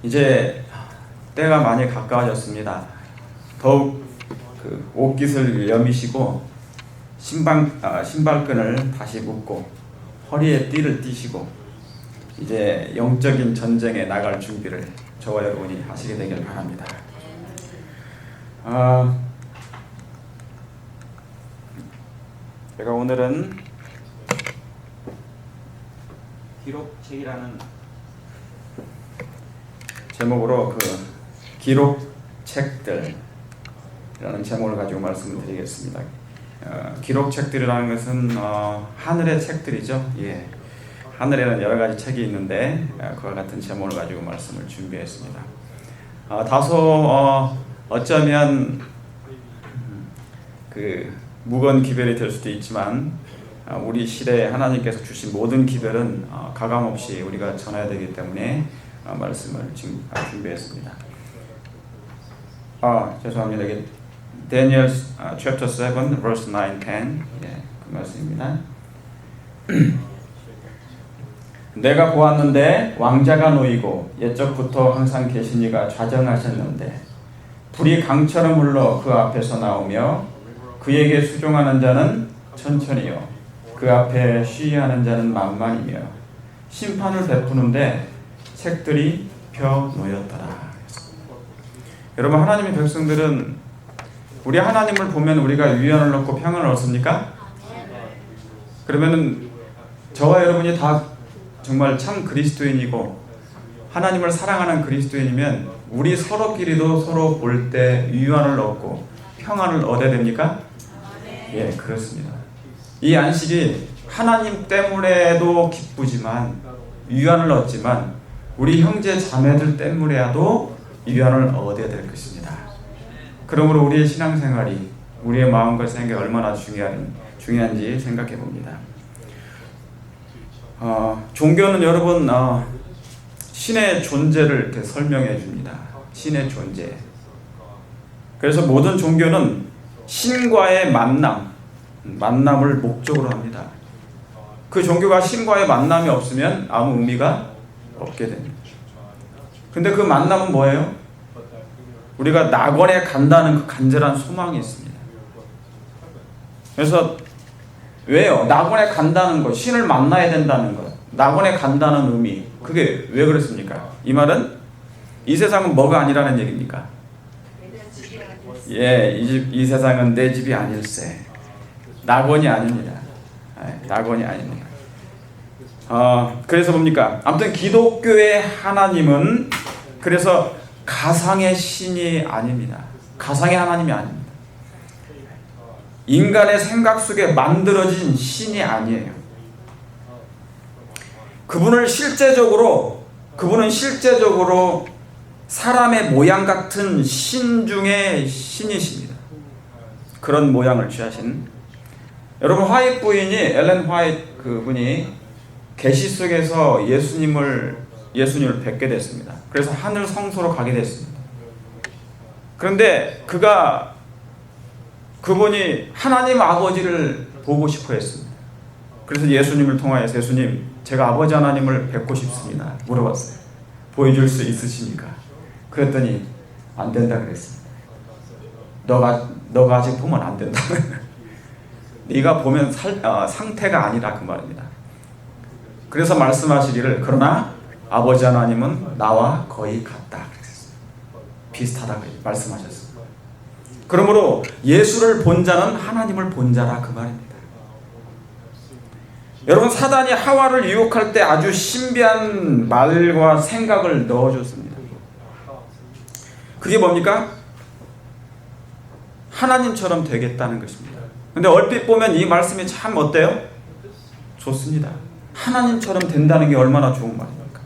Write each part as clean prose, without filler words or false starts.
이제 때가 많이 가까워졌습니다. 더욱 그 옷깃을 여미시고 신발끈을 다시 묶고 허리에 띠를 띠시고 이제 영적인 전쟁에 나갈 준비를 저와 여러분이 하시게 되길 바랍니다. 제가 오늘은 기록책이라는 제목으로 기록책들이라는 제목을 가지고 말씀을 드리겠습니다. 기록책들이라는 것은 하늘의 책들이죠. 예. 하늘에는 여러 가지 책이 있는데 그와 같은 제목을 가지고 말씀을 준비했습니다. 다소 어쩌면 무거운 기별이 될 수도 있지만 우리 시대에 하나님께서 주신 모든 기별은 가감없이 우리가 전해야 되기 때문에 말씀을 지금 준비했습니다. 죄송합니다. 이게 Daniel chapter 7 verse 9, 10 그 말씀입니다. 내가 보았는데 왕자가 놓이고 옛적부터 항상 계시니가 좌정하셨는데 불이 강처럼 흘러 그 앞에서 나오며 그에게 수종하는 자는 천천히요 그 앞에 시위하는 자는 만만이며 심판을 베푸는데 책들이 펴 놓였더라. 여러분, 하나님의 백성들은 우리 하나님을 보면 우리가 유연을 얻고 평안을 얻습니까? 그러면은 저와 여러분이 다 정말 참 그리스도인이고 하나님을 사랑하는 그리스도인이면 우리 서로끼리도 서로 볼 때 유연을 얻고 평안을 얻어야 됩니까? 예, 그렇습니다. 이 안식이 하나님 때문에도 기쁘지만 유연을 얻지만 우리 형제 자매들 때문에라도 유연을 얻어야 될 것입니다. 그러므로 우리의 신앙생활이 우리의 마음과 생각이 얼마나 중요한지 생각해 봅니다. 종교는 여러분 신의 존재를 이렇게 설명해 줍니다. 신의 존재. 그래서 모든 종교는 신과의 만남을 목적으로 합니다. 그 종교가 신과의 만남이 없으면 아무 의미가 없게 됩니다. 근데 그 만남은 뭐예요? 우리가 낙원에 간다는 그 간절한 소망이 있습니다. 그래서 왜요? 낙원에 간다는 것, 신을 만나야 된다는 것, 낙원에 간다는 의미, 그게 왜 그렇습니까? 이 말은 이 세상은 뭐가 아니라는 얘기입니까? 예, 이 세상은 내 집이 아닐세. 낙원이 아닙니다. 낙원이 아닙니다. 그래서 뭡니까? 아무튼 기독교의 하나님은 그래서 가상의 신이 아닙니다. 가상의 하나님이 아닙니다. 인간의 생각 속에 만들어진 신이 아니에요. 그분은 실제적으로 사람의 모양 같은 신 중에 신이십니다. 그런 모양을 취하신. 여러분, 화이트 부인이 엘렌 화이트 그분이 계시 속에서 예수님을 뵙게 됐습니다. 그래서 하늘 성소로 가게 됐습니다. 그런데 그분이 하나님 아버지를 보고 싶어 했습니다. 그래서 예수님을 통하여서 예수님, 제가 아버지 하나님을 뵙고 싶습니다. 물어봤어요. 보여줄 수 있으십니까? 그랬더니 안 된다 그랬습니다. 너가 아직 보면 안 된다. 네가 보면 상태가 아니라 그 말입니다. 그래서 말씀하시기를 그러나 아버지 하나님은 나와 거의 같다 그랬습니다. 비슷하다 말씀하셨습니다. 그러므로 예수를 본 자는 하나님을 본 자라 그 말입니다. 여러분, 사단이 하와를 유혹할 때 아주 신비한 말과 생각을 넣어줬습니다. 그게 뭡니까? 하나님처럼 되겠다는 것입니다. 근데 얼핏 보면 이 말씀이 참 어때요? 좋습니다. 하나님처럼 된다는 게 얼마나 좋은 말입니까?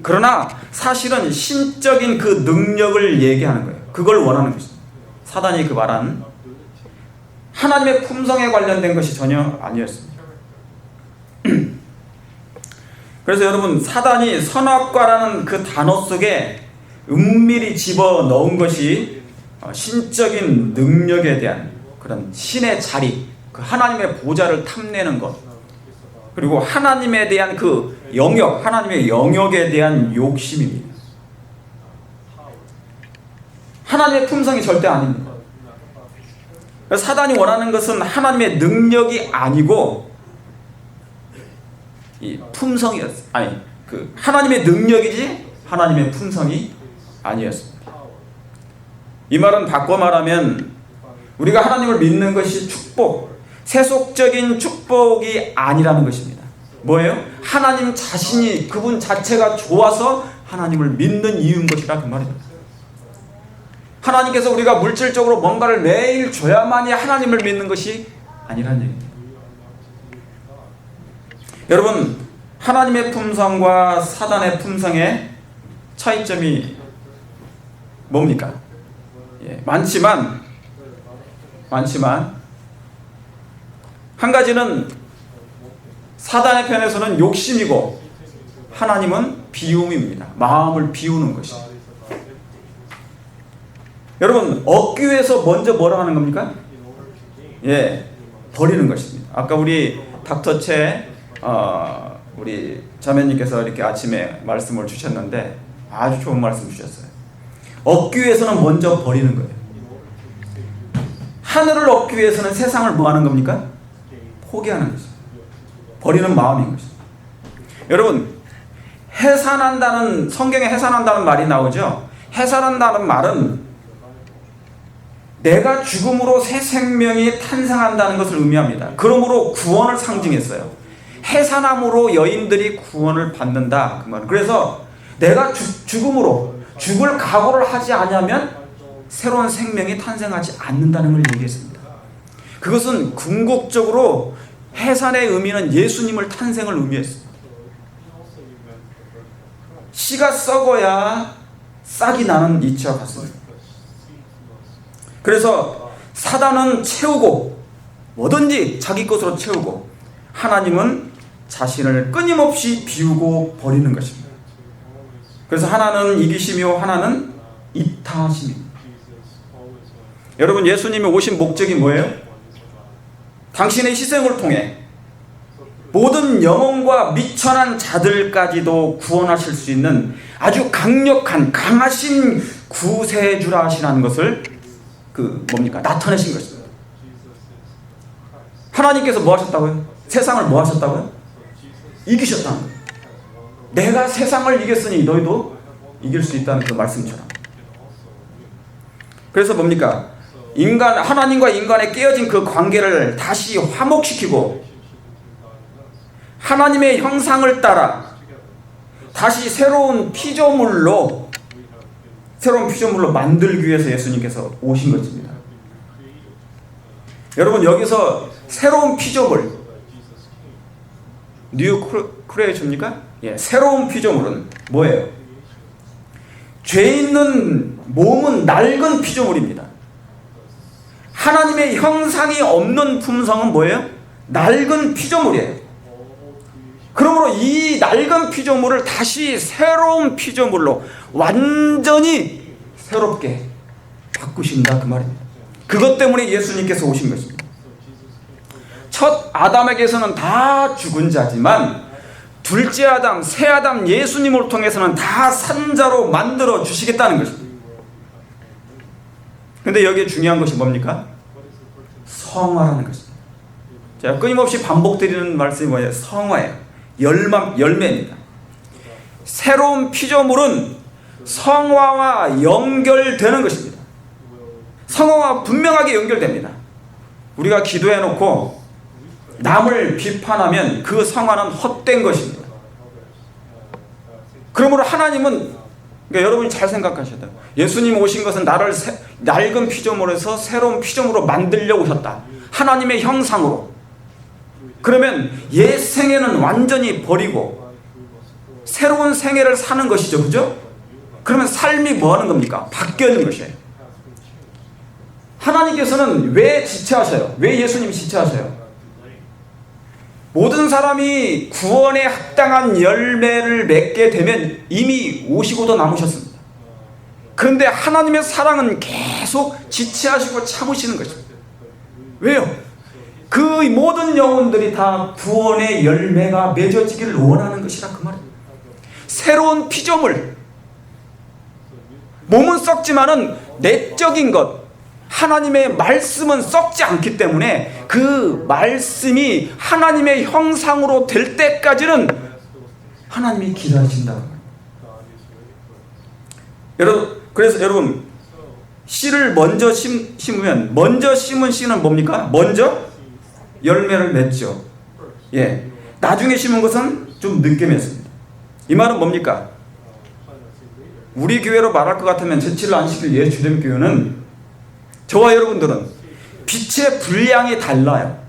그러나 사실은 신적인 그 능력을 얘기하는 거예요. 그걸 원하는 것입니다. 사단이 그 말한 하나님의 품성에 관련된 것이 전혀 아니었습니다. 그래서 여러분, 사단이 선악과라는 그 단어 속에 은밀히 집어넣은 것이 신적인 능력에 대한 그런 신의 자리, 그 하나님의 보좌를 탐내는 것, 그리고 하나님에 대한 그 영역, 하나님의 영역에 대한 욕심입니다. 하나님의 품성이 절대 아닙니다. 사단이 원하는 것은 하나님의 능력이 아니고 이 품성이었어요. 하나님의 능력이지 하나님의 품성이 아니었습니다. 이 말은 바꿔 말하면 우리가 하나님을 믿는 것이 축복, 세속적인 축복이 아니라는 것입니다. 뭐예요? 하나님 자신이, 그분 자체가 좋아서 하나님을 믿는 이유인 것이라 그 말입니다. 하나님께서 우리가 물질적으로 뭔가를 매일 줘야만이 하나님을 믿는 것이 아니라는 얘기입니다. 여러분, 하나님의 품성과 사단의 품성의 차이점이 뭡니까? 많지만 한 가지는 사단의 편에서는 욕심이고 하나님은 비움입니다. 마음을 비우는 것입니다. 여러분, 얻기 위해서 먼저 뭐라 하는 겁니까? 버리는 것입니다. 아까 우리 닥터체 우리 자매님께서 이렇게 아침에 말씀을 주셨는데 아주 좋은 말씀 주셨어요. 얻기 위해서는 먼저 버리는 거예요. 하늘을 얻기 위해서는 세상을 뭐 하는 겁니까? 포기하는 것입니다. 버리는 마음인 것입니다. 여러분, 성경에 해산한다는 말이 나오죠. 해산한다는 말은 내가 죽음으로 새 생명이 탄생한다는 것을 의미합니다. 그러므로 구원을 상징했어요. 해산함으로 여인들이 구원을 받는다, 그 말은. 그래서 내가 죽음으로 죽을 각오를 하지 않으면 새로운 생명이 탄생하지 않는다는 걸 얘기했습니다. 그것은 궁극적으로 해산의 의미는 예수님을 탄생을 의미했습니다. 씨가 썩어야 싹이 나는 이치와 같습니다. 그래서 사단은 채우고 뭐든지 자기 것으로 채우고 하나님은 자신을 끊임없이 비우고 버리는 것입니다. 그래서 하나는 이기시며 하나는 이타하심입니다. 여러분, 예수님이 오신 목적이 뭐예요? 당신의 희생을 통해 모든 영혼과 미천한 자들까지도 구원하실 수 있는 아주 강하신 구세주라 하시라는 것을 나타내신 것입니다. 하나님께서 뭐 하셨다고요? 세상을 뭐 하셨다고요? 이기셨다는 거예요. 내가 세상을 이겼으니 너희도 이길 수 있다는 그 말씀처럼. 그래서 하나님과 인간의 깨어진 그 관계를 다시 화목시키고 하나님의 형상을 따라 다시 새로운 피조물로 만들기 위해서 예수님께서 오신 것입니다. 여러분, 여기서 새로운 피조물, 뉴 크리에이션입니까? 새로운 피조물은 뭐예요? 죄 있는 몸은 낡은 피조물입니다. 하나님의 형상이 없는 품성은 뭐예요? 낡은 피조물이에요. 그러므로 이 낡은 피조물을 다시 새로운 피조물로 완전히 새롭게 바꾸신다, 그 말입니다. 그것 때문에 예수님께서 오신 것입니다. 첫 아담에게서는 다 죽은 자지만 둘째 아담, 새 아담 예수님을 통해서는 다 산 자로 만들어 주시겠다는 것입니다. 그런데 여기에 중요한 것이 뭡니까? 성화라는 것입니다. 제가 끊임없이 반복드리는 말씀이 뭐예요? 성화예요. 열매입니다. 새로운 피조물은 성화와 연결되는 것입니다. 성화와 분명하게 연결됩니다. 우리가 기도해놓고 남을 비판하면 그 성화는 헛된 것입니다. 그러므로 하나님은, 여러분이 잘 생각하셔야 돼요. 예수님 오신 것은 나를 낡은 피조물에서 새로운 피조물로 만들려고 오셨다. 하나님의 형상으로. 그러면 옛 생애는 완전히 버리고 새로운 생애를 사는 것이죠. 그죠? 그러면 삶이 뭐 하는 겁니까? 바뀌는 것이에요. 하나님께서는 왜 지체하셔요? 왜 예수님이 지체하셔요? 모든 사람이 구원에 합당한 열매를 맺게 되면 이미 오시고도 남으셨습니다. 그런데 하나님의 사랑은 계속 지체하시고 참으시는 것입니다. 왜요? 그 모든 영혼들이 다 구원의 열매가 맺어지기를 원하는 것이라 그 말입니다. 새로운 피조물, 몸은 썩지만은 내적인 것, 하나님의 말씀은 썩지 않기 때문에 그 말씀이 하나님의 형상으로 될 때까지는 하나님이 기다리신다. 그래서 여러분, 씨를 먼저 심으면, 먼저 심은 씨는 뭡니까? 먼저 열매를 맺죠. 예. 나중에 심은 것은 좀 늦게 맺습니다. 이 말은 뭡니까? 우리 교회로 말할 것 같으면 제7일 안식일 예수 주님교회는, 저와 여러분들은 빛의 분량이 달라요.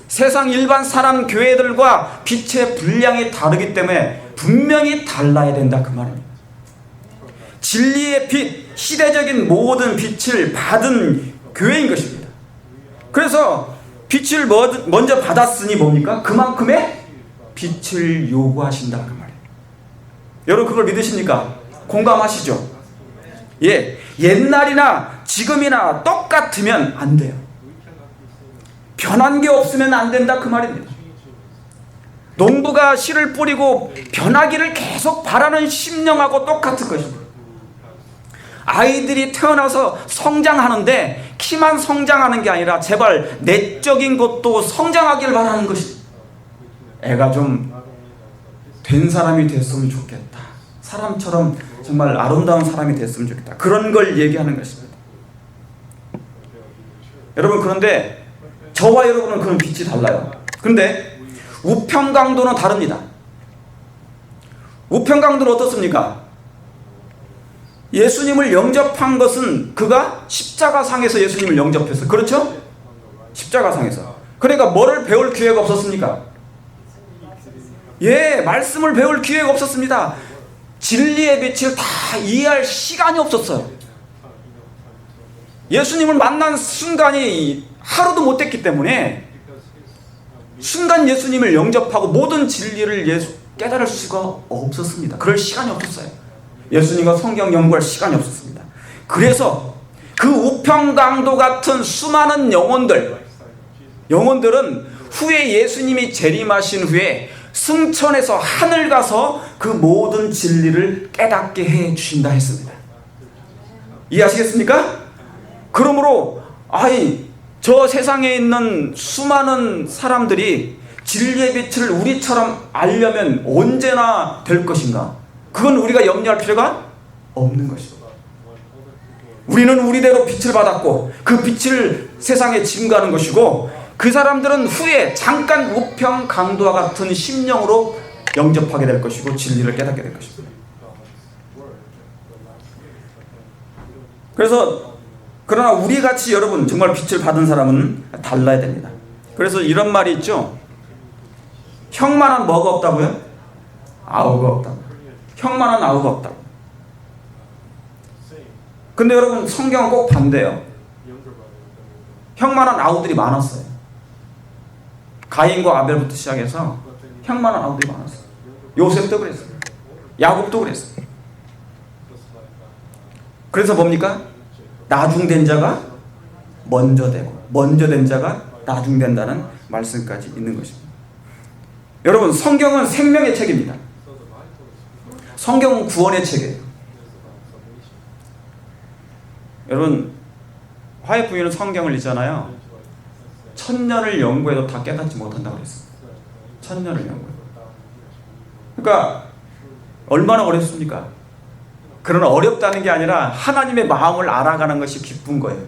세상 일반 사람 교회들과 빛의 분량이 다르기 때문에 분명히 달라야 된다, 그 말입니다. 진리의 빛, 시대적인 모든 빛을 받은 교회인 것입니다. 그래서 빛을 먼저 받았으니 뭡니까? 그만큼의 빛을 요구하신다, 그 말이에요. 여러분, 그걸 믿으십니까? 공감하시죠? 예, 옛날이나 지금이나 똑같으면 안 돼요. 변한 게 없으면 안 된다, 그 말입니다. 농부가 씨를 뿌리고 변하기를 계속 바라는 심령하고 똑같은 것입니다. 아이들이 태어나서 성장하는데 키만 성장하는 게 아니라 제발 내적인 것도 성장하길 바라는 것이, 애가 좀 된 사람이 됐으면 좋겠다, 사람처럼 정말 아름다운 사람이 됐으면 좋겠다, 그런 걸 얘기하는 것입니다. 여러분, 그런데 저와 여러분은 그런 빛이 달라요. 그런데 우평강도는 다릅니다. 우평강도는 어떻습니까? 예수님을 영접한 것은 그가 십자가상에서 예수님을 영접했어요. 그렇죠? 십자가상에서. 그러니까 뭐를 배울 기회가 없었습니까? 예, 말씀을 배울 기회가 없었습니다. 진리의 빛을 다 이해할 시간이 없었어요. 예수님을 만난 순간이 하루도 못 됐기 때문에 순간 예수님을 영접하고 모든 진리를 깨달을 수가 없었습니다. 그럴 시간이 없었어요. 예수님과 성경 연구할 시간이 없었습니다. 그래서 그 우평강도 같은 수많은 영혼들은 후에 예수님이 재림하신 후에 승천해서 하늘 가서 그 모든 진리를 깨닫게 해 주신다 했습니다. 이해하시겠습니까? 그러므로 저 세상에 있는 수많은 사람들이 진리의 빛을 우리처럼 알려면 언제나 될 것인가? 그건 우리가 염려할 필요가 없는 것입니다. 우리는 우리대로 빛을 받았고 그 빛을 세상에 증거하는 것이고, 그 사람들은 후에 잠깐 우평강도와 같은 심령으로 영접하게 될 것이고 진리를 깨닫게 될 것입니다. 그래서 그러나 우리같이 여러분 정말 빛을 받은 사람은 달라야 됩니다. 그래서 이런 말이 있죠. 형만한 뭐가 없다고요? 아우가 없다고. 형만한 아우가 없다고. 근데 여러분, 성경은 꼭 반대예요. 형만한 아우들이 많았어요. 가인과 아벨부터 시작해서 형만한 아우들이 많았어요. 요셉도 그랬어요. 야곱도 그랬어요. 그래서 뭡니까? 나중된 자가 먼저 되고 먼저 된 자가 나중된다는 말씀까지 있는 것입니다. 여러분, 성경은 생명의 책입니다. 성경은 구원의 책이에요. 여러분, 화해 부인은 성경을 읽잖아요. 1000년을 연구해도 다 깨닫지 못한다고 그랬어요. 1000년을 연구해도. 그러니까 얼마나 어렵습니까? 그러나 어렵다는 게 아니라 하나님의 마음을 알아가는 것이 기쁜 거예요.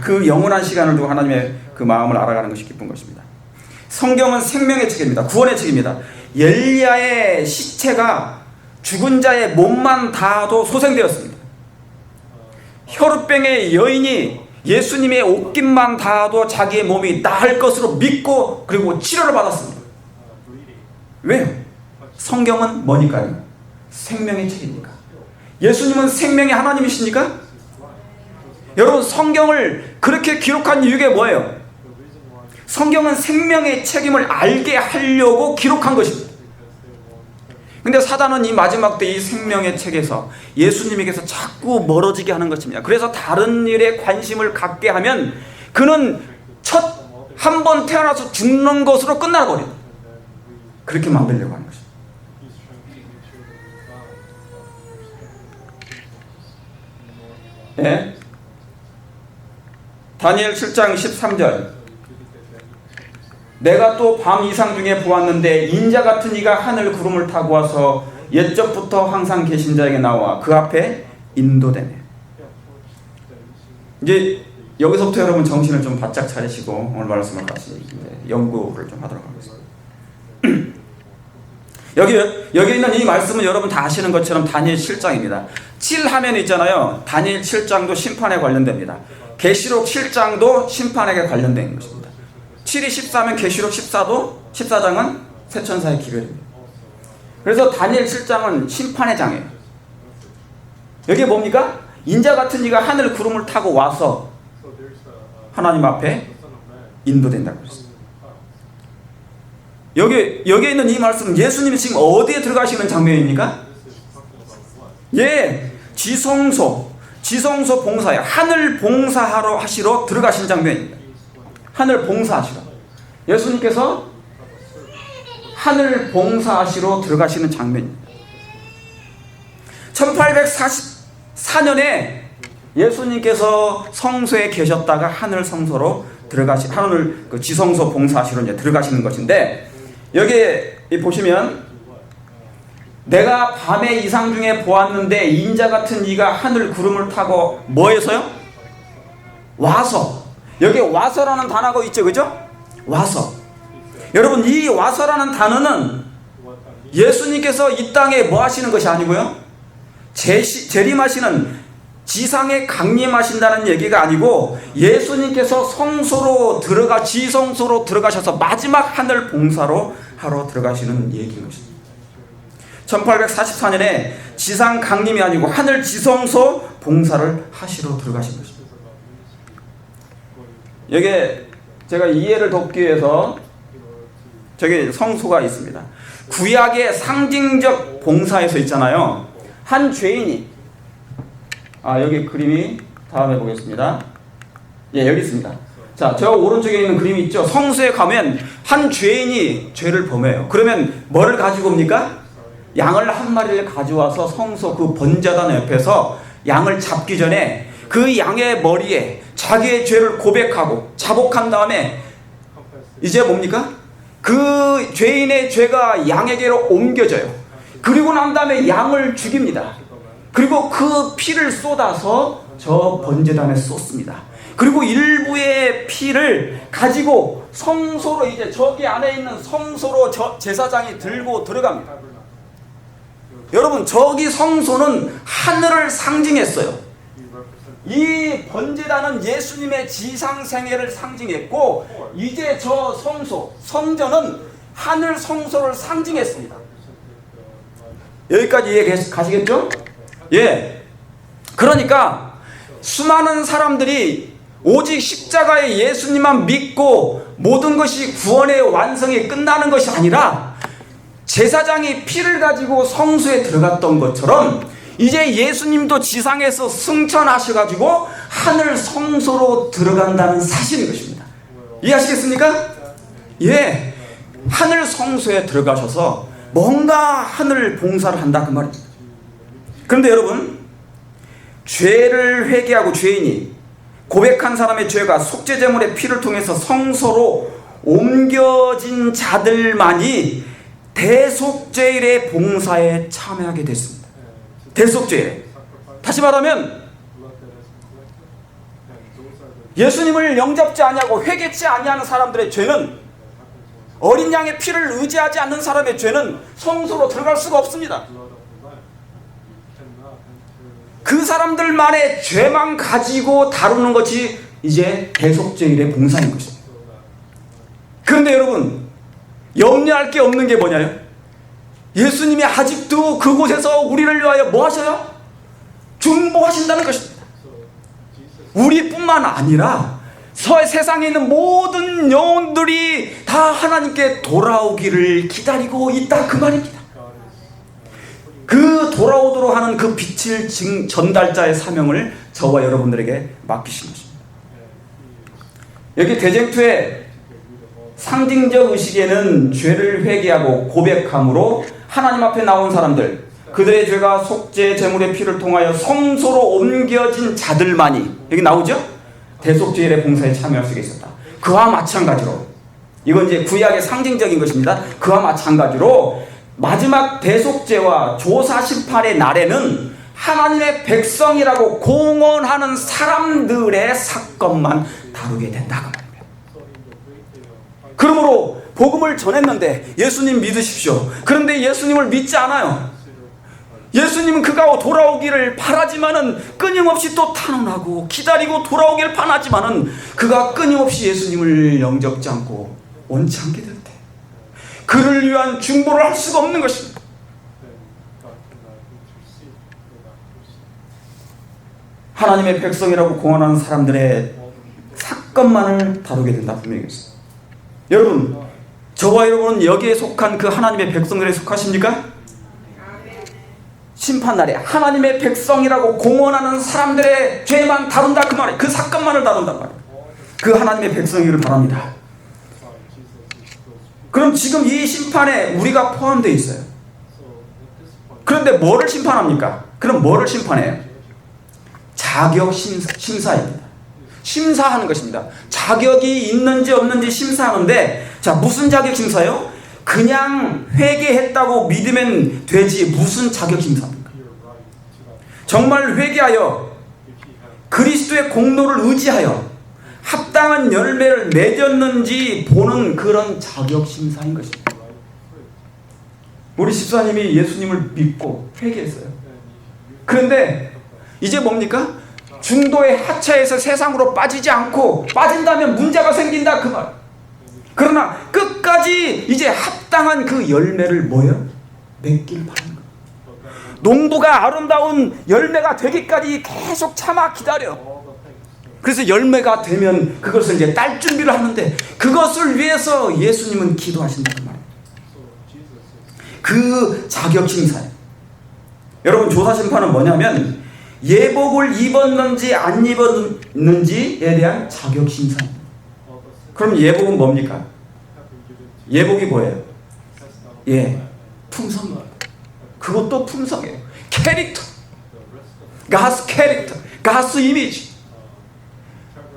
그 영원한 시간을 두고 하나님의 그 마음을 알아가는 것이 기쁜 것입니다. 성경은 생명의 책입니다. 구원의 책입니다. 엘리야의 시체가 죽은 자의 몸만 닿아도 소생되었습니다. 혈우병의 여인이 예수님의 옷깃만 닿아도 자기의 몸이 나을 것으로 믿고 그리고 치료를 받았습니다. 왜요? 성경은 뭐니까요? 생명의 책이니까. 예수님은 생명의 하나님이십니까? 여러분, 성경을 그렇게 기록한 이유가 뭐예요? 성경은 생명의 책임을 알게 하려고 기록한 것입니다. 근데 사단은 이 마지막 때 이 생명의 책에서 예수님에게서 자꾸 멀어지게 하는 것입니다. 그래서 다른 일에 관심을 갖게 하면 그는 한 번 태어나서 죽는 것으로 끝나버려요. 그렇게 만들려고 하는 것입니다. 예? 다니엘 7장 13절. 내가 또 밤 이상 중에 보았는데 인자 같은 이가 하늘 구름을 타고 와서 옛적부터 항상 계신 자에게 나와 그 앞에 인도되네. 이제 여기서부터 여러분 정신을 좀 바짝 차리시고 오늘 말씀을 같이 연구를 좀 하도록 하겠습니다. 여기 있는 이 말씀은 여러분 다 아시는 것처럼 다니엘 7장입니다. 7 하면 있잖아요. 다니엘 7장도 심판에 관련됩니다. 계시록 7장도 심판에게 관련된 것입니다. 7이 14면 계시록 14장은 세천사의 기별입니다. 그래서 다니엘 7장은 심판의 장이에요. 여기에 뭡니까? 인자 같은 이가 하늘 구름을 타고 와서 하나님 앞에 인도된다고 했습니다. 여기에 있는 이 말씀은 예수님이 지금 어디에 들어가시는 장면입니까? 예, 지성소 봉사에 하늘 봉사하시러 들어가신 장면입니다. 하늘 봉사하시러 예수님께서 하늘 봉사하시러 들어가시는 장면입니다. 1844년에 예수님께서 성소에 계셨다가 하늘 성소로 하늘 그 지성소 봉사하시러 이제 들어가시는 것인데, 여기에 보시면 내가 밤의 이상 중에 보았는데 인자 같은 이가 하늘 구름을 타고 뭐해서요? 와서. 여기에 와서라는 단어가 있죠, 그죠? 와서. 여러분, 이 와서라는 단어는 예수님께서 이 땅에 뭐 하시는 것이 아니고요, 재림하시는 지상에 강림하신다는 얘기가 아니고 예수님께서 지성소로 들어가셔서 마지막 하늘 봉사로 하러 들어가시는 얘기인 것입니다. 1844년에 지상 강림이 아니고 하늘 지성소 봉사를 하시러 들어가신 것입니다. 여기에 제가 이해를 돕기 위해서 저기 성소가 있습니다. 구약의 상징적 봉사에서 있잖아요. 한 죄인이, 여기 그림이 다음에 보겠습니다. 예, 여기 있습니다. 자, 저 오른쪽에 있는 그림이 있죠. 성소에 가면 한 죄인이 죄를 범해요. 그러면 뭐를 가지고 옵니까? 양을 한 마리를 가져와서 성소 그 번제단 옆에서 양을 잡기 전에 그 양의 머리에 자기의 죄를 고백하고 자복한 다음에 이제 뭡니까? 그 죄인의 죄가 양에게로 옮겨져요. 그리고 난 다음에 양을 죽입니다. 그리고 그 피를 쏟아서 저 번제단에 쏟습니다. 그리고 일부의 피를 가지고 성소로, 이제 저기 안에 있는 성소로 제사장이 들고 들어갑니다. 여러분, 저기 성소는 하늘을 상징했어요. 이 번제단은 예수님의 지상생애를 상징했고, 이제 저 성전은 하늘 성소를 상징했습니다. 여기까지 이해 가시겠죠? 예. 그러니까 수많은 사람들이 오직 십자가의 예수님만 믿고 모든 것이 구원의 완성이 끝나는 것이 아니라 제사장이 피를 가지고 성소에 들어갔던 것처럼 이제 예수님도 지상에서 승천하셔가지고 하늘 성소로 들어간다는 사실인 것입니다. 이해하시겠습니까? 예. 하늘 성소에 들어가셔서 뭔가 하늘 봉사를 한다, 그 말입니다. 그런데 여러분, 죄를 회개하고 죄인이 고백한 사람의 죄가 속죄제물의 피를 통해서 성소로 옮겨진 자들만이 대속죄일의 봉사에 참여하게 됐습니다. 대속죄일. 다시 말하면 예수님을 영접지 아니하고 회개치 아니하는 사람들의 죄는, 어린 양의 피를 의지하지 않는 사람의 죄는 성소로 들어갈 수가 없습니다. 그 사람들만의 죄만 가지고 다루는 것이 이제 대속죄일의 봉사인 것입니다. 그런데 여러분, 염려할 게 없는 게 뭐냐요? 예수님이 아직도 그곳에서 우리를 위하여 뭐 하셔요? 중보하신다는 것입니다. 우리뿐만 아니라 세상에 있는 모든 영혼들이 다 하나님께 돌아오기를 기다리고 있다, 그 말입니다. 그 돌아오도록 하는 그 빛을 전달자의 사명을 저와 여러분들에게 맡기신 것입니다. 여기 대쟁투의 상징적 의식에는 죄를 회개하고 고백함으로 하나님 앞에 나온 사람들, 그들의 죄가 속죄 제물의 피를 통하여 성소로 옮겨진 자들만이, 여기 나오죠? 대속죄일의 봉사에 참여할 수 있었다. 그와 마찬가지로, 이건 이제 구약의 상징적인 것입니다. 그와 마찬가지로 마지막 대속죄와 조사 심판의 날에는 하나님의 백성이라고 공언하는 사람들의 사건만 다루게 된다 그 말입니다. 그러므로 복음을 전했는데 예수님 믿으십시오. 그런데 예수님을 믿지 않아요. 예수님은 그가 돌아오기를 바라지만은 끊임없이 또 탄원하고 기다리고 돌아오기를 바라지만은 그가 끊임없이 예수님을 영접지 않고 원치 않게 될 때 그를 위한 중보를 할 수가 없는 것입니다. 하나님의 백성이라고 공언하는 사람들의 사건만을 다루게 된다 분명히 있습니다. 여러분, 저와 여러분은 여기에 속한 그 하나님의 백성들에 속하십니까? 심판날에 하나님의 백성이라고 공언하는 사람들의 죄만 다룬다 그 말이에요. 그 사건만을 다룬단 말이에요. 그 하나님의 백성이기를 바랍니다. 그럼 지금 이 심판에 우리가 포함되어 있어요. 그런데 뭐를 심판합니까? 그럼 뭐를 심판해요? 자격 심사입니다. 심사하는 것입니다. 자격이 있는지 없는지 심사하는데, 자, 무슨 자격 심사요? 그냥 회개했다고 믿으면 되지 무슨 자격 심사입니까? 정말 회개하여 그리스도의 공로를 의지하여 합당한 열매를 맺었는지 보는 그런 자격 심사인 것입니다. 우리 집사님이 예수님을 믿고 회개했어요. 그런데 이제 뭡니까? 중도의 하차에서 세상으로 빠지지 않고, 빠진다면 문제가 생긴다 그 말. 그러나 끝까지 이제 합당한 그 열매를 뭐예요? 맺길 바라는 거예요. 농부가 아름다운 열매가 되기까지 계속 참아 기다려. 그래서 열매가 되면 그것을 이제 딸 준비를 하는데, 그것을 위해서 예수님은 기도하신다는 말이에요. 그 자격 심사예요. 여러분, 조사 심판은 뭐냐면 예복을 입었는지 안 입었는지에 대한 자격 심사입니다. 그럼 예복은 뭡니까? 예복이 뭐예요? 예, 품성입니다. 그것도 품성이에요. 캐릭터, God's 캐릭터, God's 이미지.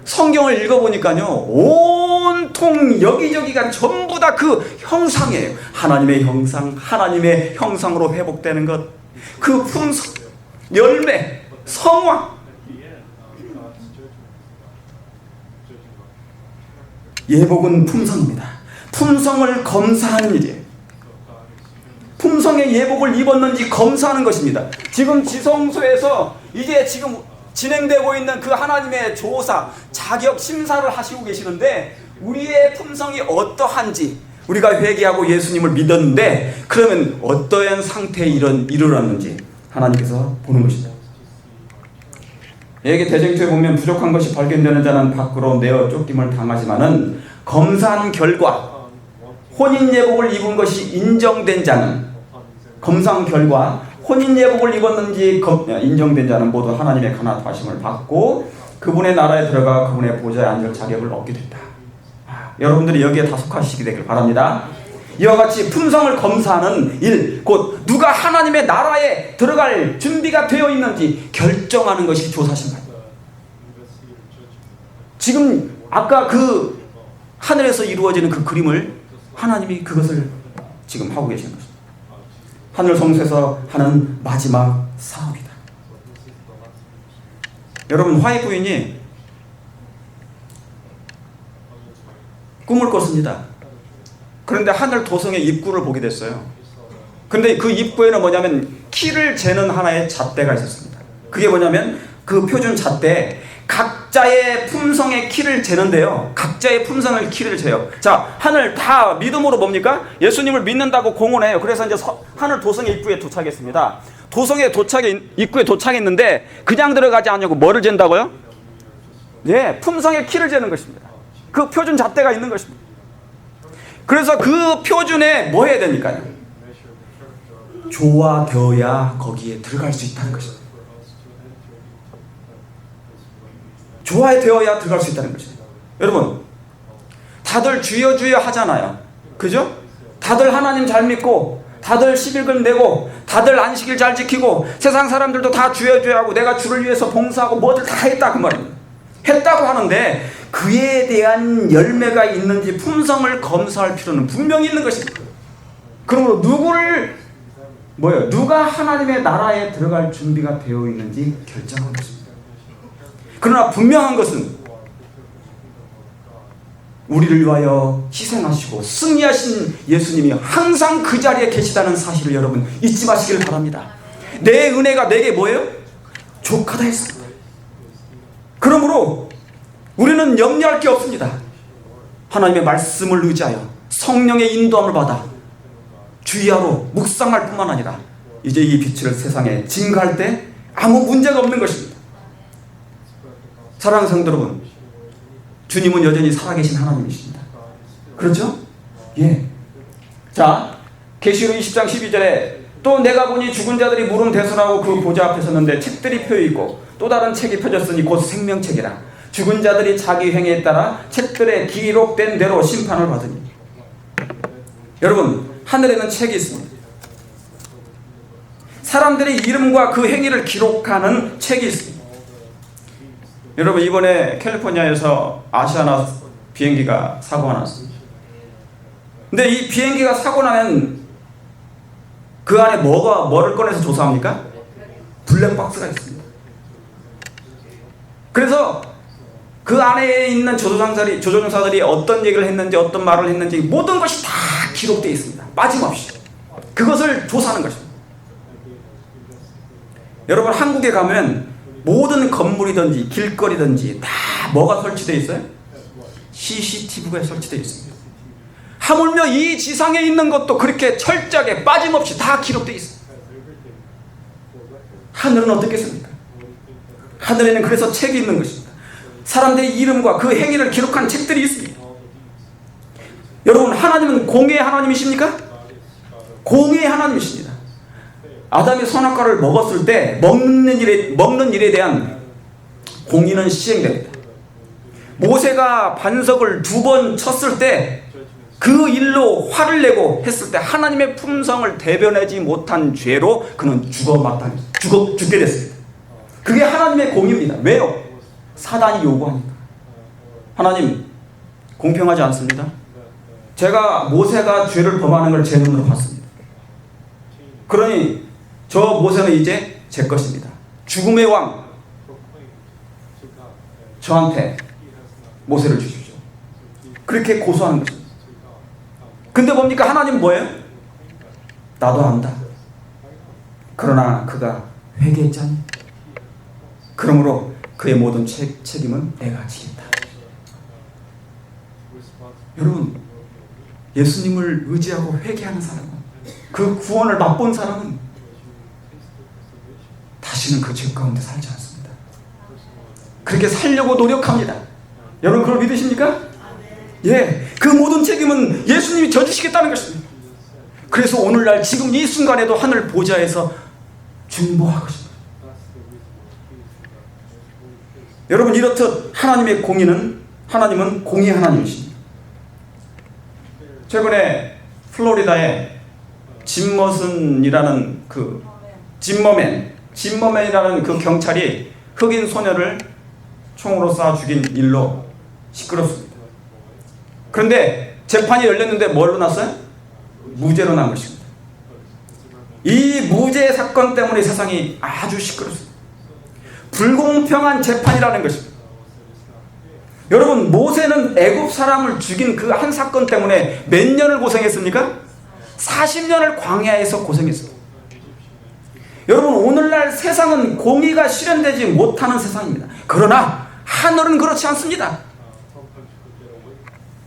성경을 읽어보니까요, 온통 여기저기가 전부 다 그 형상이에요. 하나님의 형상, 하나님의 형상으로 회복되는 것, 그 품성, 열매, 성화. 예복은 품성입니다. 품성을 검사하는 일이에요. 품성의 예복을 입었는지 검사하는 것입니다. 지금 지성소에서 이제 지금 진행되고 있는 그 하나님의 조사, 자격 심사를 하시고 계시는데, 우리의 품성이 어떠한지, 우리가 회개하고 예수님을 믿었는데 그러면 어떠한 상태에 이르렀는지 하나님께서 보는 것입니다. 여기 대쟁투에 보면 부족한 것이 발견되는 자는 밖으로 내어 쫓김을 당하지만은 검사한 결과 혼인 예복을 입은 것이 인정된 자는, 검사한 결과 혼인 예복을 입었는지 인정된 자는 모두 하나님의 가나하심을 받고 그분의 나라에 들어가 그분의 보좌에 앉을 자격을 얻게 된다. 여러분들이 여기에 다 속하시게 되길 바랍니다. 이와 같이 품성을 검사하는 일, 곧 누가 하나님의 나라에 들어갈 준비가 되어 있는지 결정하는 것이 조사심판입니다. 지금 아까 그 하늘에서 이루어지는 그 그림을 하나님이 그것을 지금 하고 계시는 것입니다. 하늘 성소에서 하는 마지막 사업이다. 여러분, 화해 부인이 꿈을 꿨습니다. 그런데 하늘 도성의 입구를 보게 됐어요. 그런데 그 입구에는 뭐냐면 키를 재는 하나의 잣대가 있었습니다. 그게 뭐냐면 그 표준 잣대에 각자의 품성의 키를 재는데요, 각자의 품성의 키를 재요. 자, 하늘 다 믿음으로 뭡니까? 예수님을 믿는다고 공언해요. 그래서 이제 하늘 도성의 입구에 도착했습니다. 도성의 입구에 도착했는데 그냥 들어가지 않냐고 뭐를 잰다고요? 예, 품성의 키를 재는 것입니다. 그 표준 잣대가 있는 것입니다. 그래서 그 표준에 뭐 해야 되니까요? 조화되어야 거기에 들어갈 수 있다는 것입니다. 조화되어야 들어갈 수 있다는 것입니다. 여러분, 다들 주여 주여 하잖아요. 그죠? 다들 하나님 잘 믿고 다들 11금 내고 다들 안식일 잘 지키고 세상 사람들도 다 주여줘야 하고 내가 주를 위해서 봉사하고 뭐들 다 했다 그 말입니다. 했다고 하는데 그에 대한 열매가 있는지 품성을 검사할 필요는 분명히 있는 것입니다. 그러므로 누가 하나님의 나라에 들어갈 준비가 되어 있는지 결정한 것입니다. 그러나 분명한 것은 우리를 위하여 희생하시고 승리하신 예수님이 항상 그 자리에 계시다는 사실을 여러분 잊지 마시길 바랍니다. 내 은혜가 내게 뭐예요? 족하다 했습니다. 그러므로 우리는 염려할 게 없습니다. 하나님의 말씀을 의지하여 성령의 인도함을 받아 주의하러 묵상할 뿐만 아니라 이제 이 빛을 세상에 증거할 때 아무 문제가 없는 것입니다. 사랑하는 성도 여러분, 주님은 여전히 살아계신 하나님이십니다. 그렇죠? 예. 자, 계시록 20장 12절에 또 내가 보니 죽은 자들이 물은 대선하고 그 보좌 앞에 섰는데 책들이 펴 있고 또 다른 책이 펴졌으니 곧 생명책이라. 죽은 자들이 자기 행위에 따라 책들에 기록된 대로 심판을 받으니. 여러분, 하늘에는 책이 있습니다. 사람들의 이름과 그 행위를 기록하는 책이 있습니다. 여러분, 이번에 캘리포니아에서 아시아나 비행기가 사고가 났습니다. 근데 이 비행기가 사고 나면 그 안에 뭐를 꺼내서 조사합니까? 블랙박스가 있습니다. 그래서 그 안에 있는 조종사들이 어떤 얘기를 했는지 어떤 말을 했는지 모든 것이 다 기록되어 있습니다. 빠짐없이. 그것을 조사하는 것입니다. 여러분, 한국에 가면 모든 건물이든지 길거리든지 다 뭐가 설치되어 있어요? CCTV가 설치되어 있습니다. 하물며 이 지상에 있는 것도 그렇게 철저하게 빠짐없이 다 기록되어 있습니다. 하늘은 어떻겠습니까? 하늘에는 그래서 책이 있는 것입니다. 사람들의 이름과 그 행위를 기록한 책들이 있습니다. 여러분, 하나님은 공의의 하나님이십니까? 공의의 하나님이십니다. 아담이 선악과를 먹었을 때 먹는 일에 대한 공의는 시행됩니다. 모세가 반석을 2번 쳤을 때 그 일로 화를 내고 했을 때 하나님의 품성을 대변하지 못한 죄로 그는 죽게 됐습니다. 그게 하나님의 공의입니다. 왜요? 사단이 요구하니까. 하나님 공평하지 않습니다. 제가 모세가 죄를 범하는 걸 제 눈으로 봤습니다. 그러니 저 모세는 이제 제 것입니다. 죽음의 왕, 저한테 모세를 주십시오. 그렇게 고소하는 것입니다. 근데 뭡니까? 하나님 뭐예요? 나도 안다. 그러나 그가 회개했잖니. 그러므로 그의 모든 책임은 내가 지겠다. 여러분, 예수님을 의지하고 회개하는 사람은, 그 구원을 맛본 사람은 다시는 그 죄 가운데 살지 않습니다. 그렇게 살려고 노력합니다. 여러분, 그걸 믿으십니까? 예, 그 모든 책임은 예수님이 져주시겠다는 것입니다. 그래서 오늘날 지금 이 순간에도 하늘 보좌에서 중보하고 있습니다. 여러분, 이렇듯 하나님은 공의 하나님이십니다. 최근에 플로리다에 짐머슨이라는 짐머맨이라는 그 경찰이 흑인 소녀를 총으로 쏴 죽인 일로 시끄럽습니다. 그런데 재판이 열렸는데 뭘로 났어요? 무죄로 난 것입니다. 이 무죄 사건 때문에 세상이 아주 시끄럽습니다. 불공평한 재판이라는 것입니다. 여러분, 모세는 애굽 사람을 죽인 그 한 사건 때문에 몇 년을 고생했습니까? 40년을 광야에서 고생했습니다. 여러분, 오늘날 세상은 공의가 실현되지 못하는 세상입니다. 그러나 하늘은 그렇지 않습니다.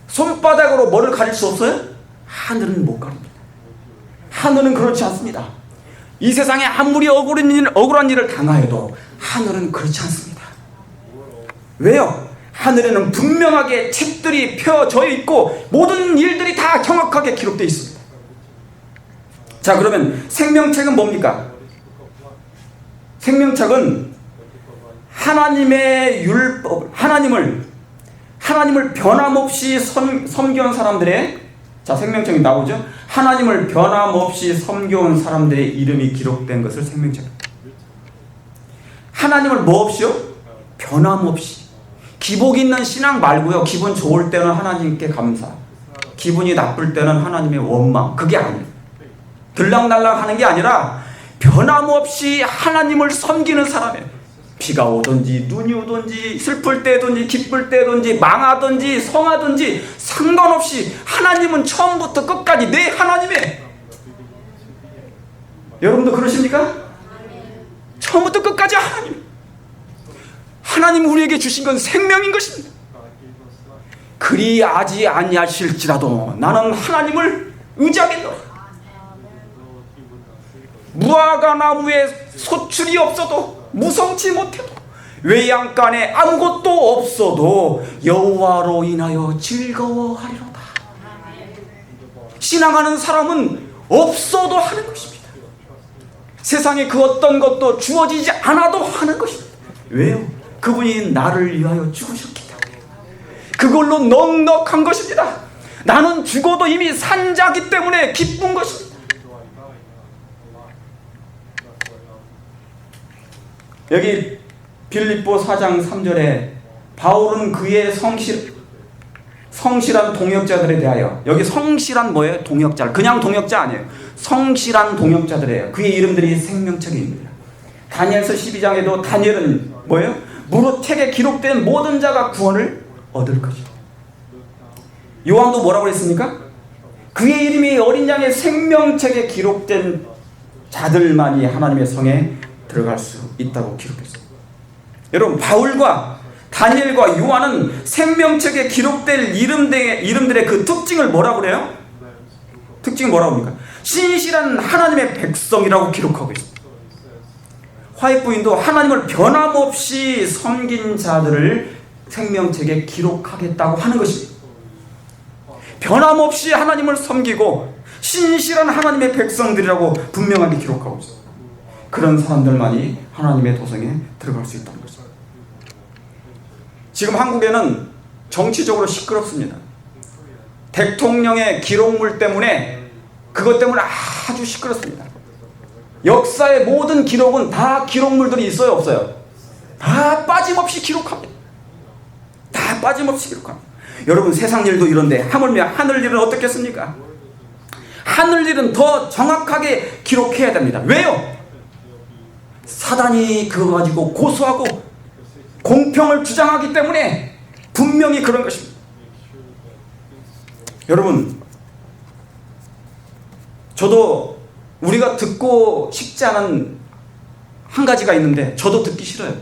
손바닥으로 뭐를 가릴 수 없어요? 하늘은 못 가립니다. 하늘은 그렇지 않습니다. 이 세상에 아무리 억울한 일을 당하여도 하늘은 그렇지 않습니다. 왜요? 하늘에는 분명하게 책들이 펴져 있고 모든 일들이 다 정확하게 기록되어 있습니다. 자, 그러면 생명책은 뭡니까? 생명책은 하나님의 율법, 하나님을 변함없이 섬겨온 사람들의 자, 생명책이 나오죠? 하나님을 변함없이 섬겨온 사람들의 이름이 기록된 것을 생명책. 하나님을 뭐 없이요? 변함없이. 기복 있는 신앙 말고요. 기분 좋을 때는 하나님께 감사, 기분이 나쁠 때는 하나님의 원망. 그게 아니에요. 들락날락 하는 게 아니라 변함없이 하나님을 섬기는 사람이에요. 비가 오든지 눈이 오든지 슬플 때든지 기쁠 때든지 망하든지 성하든지 상관없이 하나님은 처음부터 끝까지 내 하나님이에요. 여러분도 그러십니까? 처음부터 끝까지 하나님. 하나님 우리에게 주신 건 생명인 것입니다. 그리하지 아니하실지라도 나는 하나님을 의지하겠노라. 무화과 나무에 소출이 없어도 무성치 못해도 외양간에 아무것도 없어도 여호와로 인하여 즐거워하리로다. 신앙하는 사람은 없어도 하는 것입니다. 세상에 그 어떤 것도 주어지지 않아도 하는 것입니다. 왜요? 그분이 나를 위하여 죽으셨기 때문에. 그걸로 넉넉한 것입니다. 나는 죽어도 이미 산자기 때문에 기쁜 것입니다. 여기 빌립보 4장 3절에 바울은 그의 성실한 동역자들에 대하여, 여기 성실한 뭐예요? 동역자. 그냥 동역자 아니에요. 성실한 동역자들이에요. 그의 이름들이 생명책에 있습니다. 다니엘서 12장에도 다니엘은 뭐예요? 무릇 책에 기록된 모든 자가 구원을 얻을 것이다. 요한도 뭐라고 했습니까? 그의 이름이 어린 양의 생명책에 기록된 자들만이 하나님의 성에 들어갈 수 있다고 기록했습니다. 여러분, 바울과 다니엘과 요한은 생명책에 기록될 이름들의 그 특징을 뭐라고 그래요? 특징이 뭐라고 합니까? 신실한 하나님의 백성이라고 기록하고 있습니다. 화이트 부인도 하나님을 변함없이 섬긴 자들을 생명책에 기록하겠다고 하는 것입니다. 변함없이 하나님을 섬기고 신실한 하나님의 백성들이라고 분명하게 기록하고 있습니다. 그런 사람들만이 하나님의 도성에 들어갈 수 있다는 것입니다. 지금 한국에는 정치적으로 시끄럽습니다. 대통령의 기록물 때문에, 그것 때문에 아주 시끄럽습니다. 역사의 모든 기록은 다 기록물들이 있어요, 없어요? 다 빠짐없이 기록합니다. 다 빠짐없이 기록합니다. 여러분, 세상 일도 이런데 하물며 하늘 일은 어떻겠습니까? 하늘 일은 더 정확하게 기록해야 됩니다. 왜요? 사단이 그거 가지고 고소하고 공평을 주장하기 때문에 분명히 그런 것입니다. 여러분, 저도 우리가 듣고 싶지 않은 한 가지가 있는데 저도 듣기 싫어요.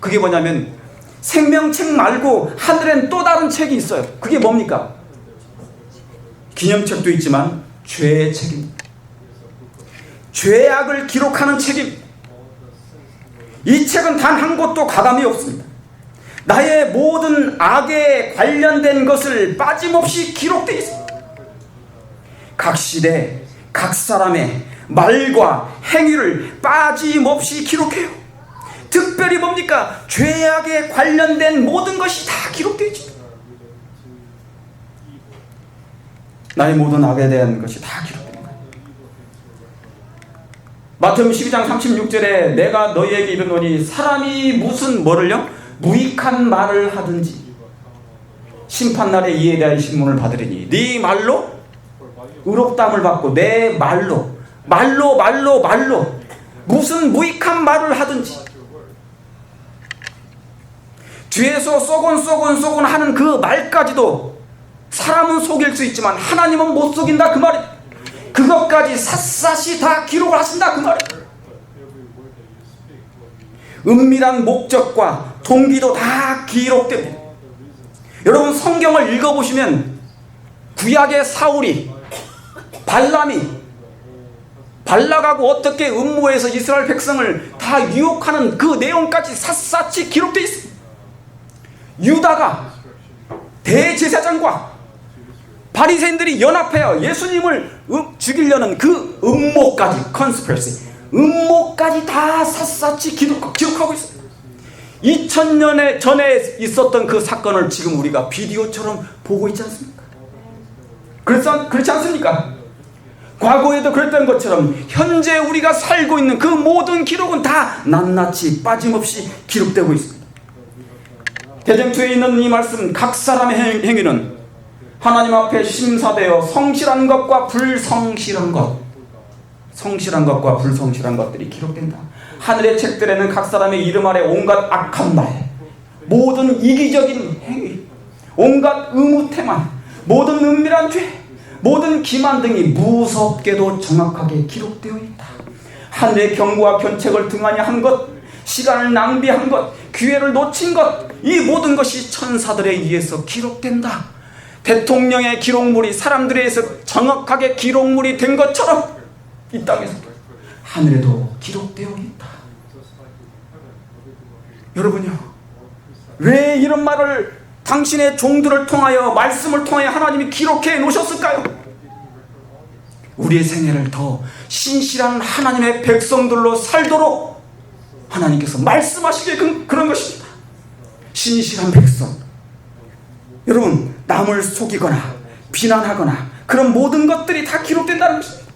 그게 뭐냐면 생명책 말고 하늘엔 또 다른 책이 있어요. 그게 뭡니까? 기념책도 있지만 죄의 책입니다. 죄악을 기록하는 책입니다. 이 책은 단 한 곳도 가감이 없습니다. 나의 모든 악에 관련된 것을 빠짐없이 기록되어 있습니다. 각 시대, 각 사람의 말과 행위를 빠짐없이 기록해요. 특별히 뭡니까? 죄악에 관련된 모든 것이 다 기록되어 있습니다. 나의 모든 악에 대한 것이 다 기록됩니다. 마태복음 12장 36절에 내가 너희에게 이르노니 사람이 무슨 뭐를요? 무익한 말을 하든지 심판날에 이에 대한 신문을 받으리니 네 말로 의롭다함을 받고 내 말로 무슨 무익한 말을 하든지, 뒤에서 쏘곤 하는 그 말까지도 사람은 속일 수 있지만 하나님은 못 속인다 그 말이에요. 그것까지 샅샅이 다 기록을 하신다 그 말이에요. 은밀한 목적과 동기도 다 기록됩니다. 여러분, 성경을 읽어보시면 구약의 사울이 발락하고 어떻게 음모해서 이스라엘 백성을 다 유혹하는 그 내용까지 샅샅이 기록되어 있습니다. 유다가 대제사장과 바리새인들이 연합하여 예수님을 죽이려는 그 음모까지, conspiracy, 음모까지 다 샅샅이 기록하고 있습니다. 2000년 전에 있었던 그 사건을 지금 우리가 비디오처럼 보고 있지 않습니까? 그렇지 않습니까? 과거에도 그랬던 것처럼 현재 우리가 살고 있는 그 모든 기록은 다 낱낱이 빠짐없이 기록되고 있습니다. 대쟁투에 있는 이 말씀, 각 사람의 행위는 하나님 앞에 심사되어 성실한 것과 불성실한 것, 성실한 것과 불성실한 것들이 기록된다. 하늘의 책들에는 각 사람의 이름 아래 온갖 악한 말, 모든 이기적인 행위, 온갖 의무태만, 모든 은밀한 죄, 모든 기만 등이 무섭게도 정확하게 기록되어 있다. 하늘의 경고와 견책을 등한히 한 것, 시간을 낭비한 것, 기회를 놓친 것, 이 모든 것이 천사들에 의해서 기록된다. 대통령의 기록물이 사람들에 의해서 정확하게 기록물이 된 것처럼 이 땅에서 하늘에도 기록되어 있다. 여러분요, 왜 이런 말을 당신의 종들을 통하여, 말씀을 통하여 하나님이 기록해 놓으셨을까요? 우리의 생애를 더 신실한 하나님의 백성들로 살도록 하나님께서 말씀하시기에 그런 것입니다. 신실한 백성. 여러분, 남을 속이거나 비난하거나 그런 모든 것들이 다 기록된다는 것입니다.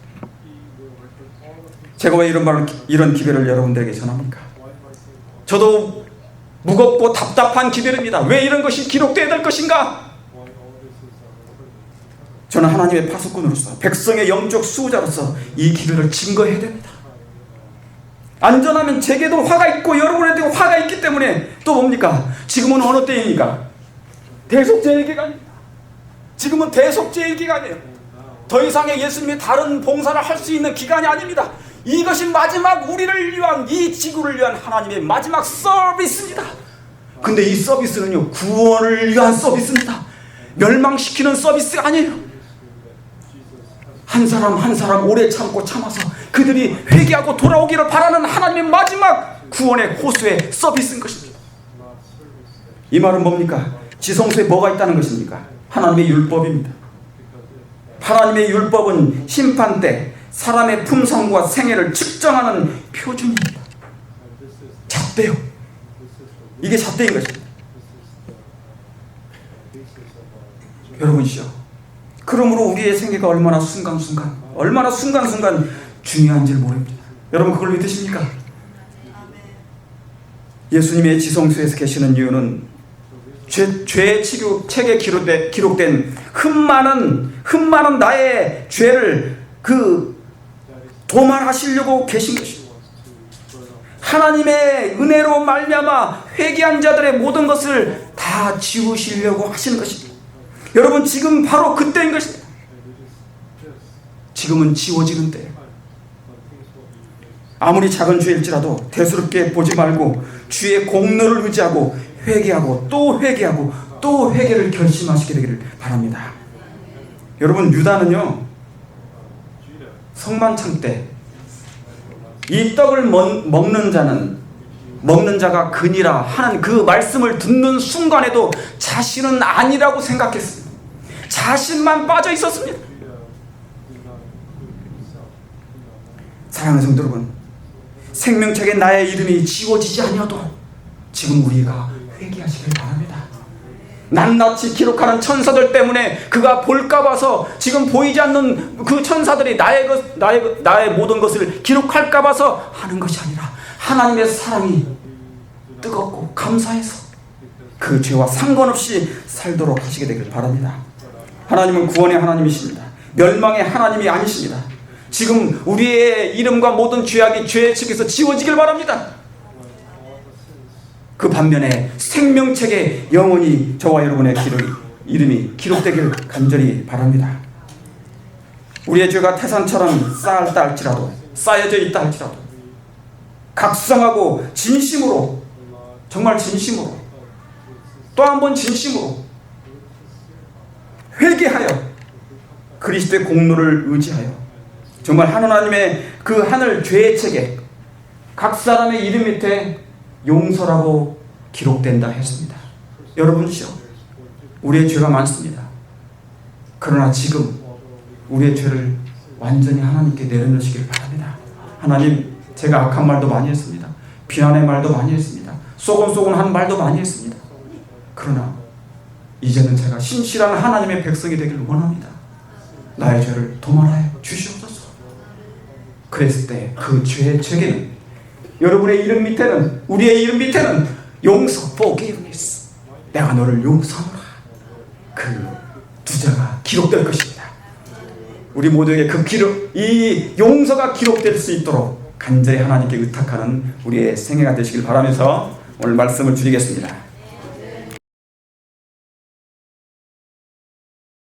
제가 왜 이런 기별을 여러분들에게 전합니까? 저도 무겁고 답답한 기별입니다. 왜 이런 것이 기록되어야 될 것인가? 저는 하나님의 파수꾼으로서, 백성의 영적 수호자로서 이 기별을 증거해야 됩니다. 안전하면 제게도 화가 있고 여러분에게도 화가 있기 때문에 또 뭡니까? 지금은 어느 때입니까? 대속죄의 기간입니다. 지금은 대속죄의 기간이에요. 더 이상의 예수님이 다른 봉사를 할 수 있는 기간이 아닙니다. 이것이 마지막 우리를 위한, 이 지구를 위한 하나님의 마지막 서비스입니다. 근데 이 서비스는요, 구원을 위한 서비스입니다. 멸망시키는 서비스가 아니에요. 한 사람 한 사람 오래 참아서 그들이 회개하고 돌아오기를 바라는 하나님의 마지막 구원의 호수의 서비스인 것입니다. 이 말은 뭡니까? 지성소에 뭐가 있다는 것입니까? 하나님의 율법입니다. 하나님의 율법은 심판 때 사람의 품성과 생애를 측정하는 표준입니다. 잣대요. 이게 잣대인 것입니다. 여러분이시죠. 그러므로 우리의 생애가 얼마나 순간순간 중요한지를 모릅니다. 여러분, 그걸 믿으십니까? 예수님의 지성소에서 계시는 이유는 죄의 책에 기록된 흠많은 나의 죄를 도말하시려고 계신 것입니다. 하나님의 은혜로 말미암아 회개한 자들의 모든 것을 다 지우시려고 하시는 것입니다. 여러분, 지금 바로 그때인 것입니다. 지금은 지워지는 때예요. 아무리 작은 죄일지라도 대수롭게 보지 말고 주의 공로를 의지하고 회개하고 또 회개하고 또 회개를 결심하시게 되기를 바랍니다. 여러분, 유다는요, 성만찬 때 이 떡을 먹는 자가 그니라 하는 그 말씀을 듣는 순간에도 자신은 아니라고 생각했습니다. 자신만 빠져 있었습니다. 사랑하는 성도 여러분, 생명책에 나의 이름이 지워지지 아니어도 지금 우리가 회개하시길 바랍니다. 낱낱이 기록하는 천사들 때문에 그가 볼까 봐서 지금 보이지 않는 그 천사들이 나의 모든 것을 기록할까 봐서 하는 것이 아니라 하나님의 사랑이 뜨겁고 감사해서 그 죄와 상관없이 살도록 하시게 되길 바랍니다. 하나님은 구원의 하나님이십니다. 멸망의 하나님이 아니십니다. 지금 우리의 이름과 모든 죄악이 죄의 책에서 지워지길 바랍니다. 그 반면에 생명책에 영원히 저와 여러분의 이름이 기록되길 간절히 바랍니다. 우리의 죄가 태산처럼 쌓여져 있다 할지라도 각성하고 진심으로, 정말 진심으로, 또 한 번 진심으로 회개하여 그리스도의 공로를 의지하여 정말 하나님의 그 하늘 죄의 책에 각 사람의 이름 밑에 용서라고 기록된다 했습니다. 여러분이죠, 우리의 죄가 많습니다. 그러나 지금 우리의 죄를 완전히 하나님께 내려놓으시길 바랍니다. 하나님, 제가 악한 말도 많이 했습니다. 비난의 말도 많이 했습니다. 쏘곤쏘곤한 말도 많이 했습니다. 그러나 이제는 제가 신실한 하나님의 백성이 되기를 원합니다. 나의 죄를 도말하여 주시옵소서. 그랬을 때 그 죄의 책에는, 여러분의 이름 밑에는, 우리의 이름 밑에는 용서, forgiveness, 내가 너를 용서하노라, 그 두자가 기록될 것입니다. 우리 모두에게 이 용서가 기록될 수 있도록 간절히 하나님께 의탁하는 우리의 생애가 되시길 바라면서 오늘 말씀을 드리겠습니다.